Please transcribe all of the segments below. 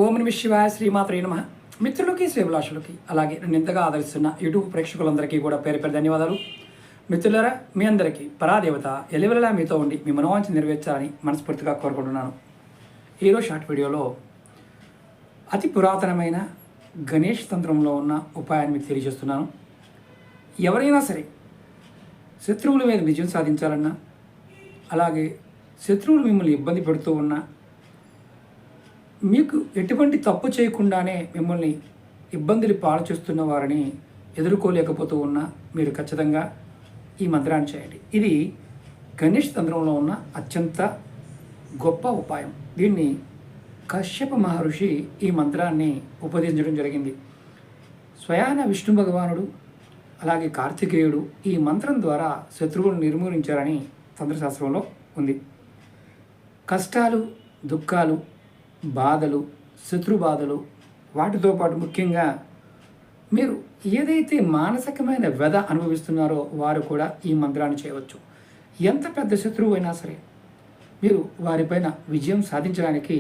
ఓం నమ శివాయ శ్రీమాత్రే నమః. మిత్రులకి శ్రేభిలాషులకి అలాగే నన్ను ఇంతగా ఆదరిస్తున్న యూట్యూబ్ ప్రేక్షకులందరికీ కూడా పేరు పేరు ధన్యవాదాలు. మిత్రులారా, మీ అందరికీ పరాదేవత ఎలివెలలా మీతో ఉండి మీ మనోవాంఛ నెరవేర్చాలని మనస్ఫూర్తిగా కోరుకుంటున్నాను. ఈరోజు షార్ట్ వీడియోలో అతి పురాతనమైన గణేష్ తంత్రంలో ఉన్న ఉపాయాన్ని మీకు తెలియజేస్తున్నాను. ఎవరైనా సరే శత్రువుల మీద విజయం సాధించాలన్నా, అలాగే శత్రువులు మిమ్మల్ని ఇబ్బంది పెడుతూ ఉన్నా, మీకు ఎటువంటి తప్పు చేయకుండానే మిమ్మల్ని ఇబ్బందులు పాలు చేస్తున్న వారిని ఎదుర్కోలేకపోతూ ఉన్నా మీరు ఖచ్చితంగా ఈ మంత్రాన్ని చేయండి. ఇది గణేష్ తంత్రంలో ఉన్న అత్యంత గొప్ప ఉపాయం. దీన్ని కశ్యప మహర్షి ఈ మంత్రాన్ని ఉపదేశించడం జరిగింది. స్వయాన విష్ణు భగవానుడు అలాగే కార్తికేయుడు ఈ మంత్రం ద్వారా శత్రువులను నిర్మూలించారని తంత్రశాస్త్రంలో ఉంది. కష్టాలు, దుఃఖాలు, బాధలు, శత్రు బాధలు, వాటితో పాటు ముఖ్యంగా మీరు ఏదైతే మానసికమైన వ్యధ అనుభవిస్తున్నారో వారు కూడా ఈ మంత్రాన్ని చేయవచ్చు. ఎంత పెద్ద శత్రువు అయినా సరే మీరు వారిపైన విజయం సాధించడానికి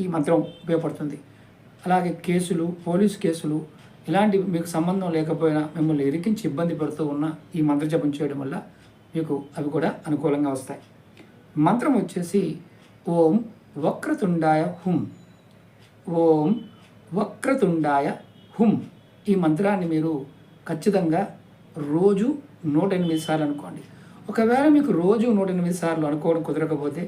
ఈ మంత్రం ఉపయోగపడుతుంది. అలాగే కేసులు, పోలీసు కేసులు ఇలాంటివి మీకు సంబంధం లేకపోయినా మిమ్మల్ని ఇరికించి ఇబ్బంది పెడుతూ ఉన్న ఈ మంత్ర జపం చేయడం వల్ల మీకు అవి కూడా అనుకూలంగా వస్తాయి. మంత్రం వచ్చేసి ఓం వక్రతుండాయ హుం. ఓం వక్రతుండాయ హుం. ఈ మంత్రాన్ని మీరు ఖచ్చితంగా రోజు 108 సార్లు అనుకోండి. ఒకవేళ మీకు రోజు 108 సార్లు అనుకోవడం కుదరకపోతే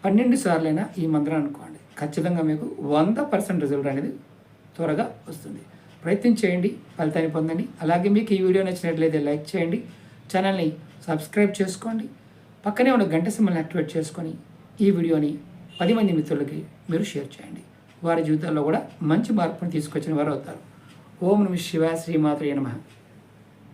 12 సార్లైనా ఈ మంత్రాన్ని అనుకోండి. ఖచ్చితంగా మీకు 100% రిజల్ట్ అనేది త్వరగా వస్తుంది. ప్రయత్నం చేయండి, ఫలితాన్ని పొందండి. అలాగే మీకు ఈ వీడియో నచ్చినట్లయితే లైక్ చేయండి, ఛానల్ని సబ్స్క్రైబ్ చేసుకోండి, పక్కనే ఉన్న గంట సింబల్ని యాక్టివేట్ చేసుకొని ఈ వీడియోని 10 మంది మిత్రులకి మీరు షేర్ చేయండి. వారి జీవితాల్లో కూడా మంచి మార్పును తీసుకొచ్చిన వారు అవుతారు. ఓం నమః శివాయ శ్రీమాత్రే నమః.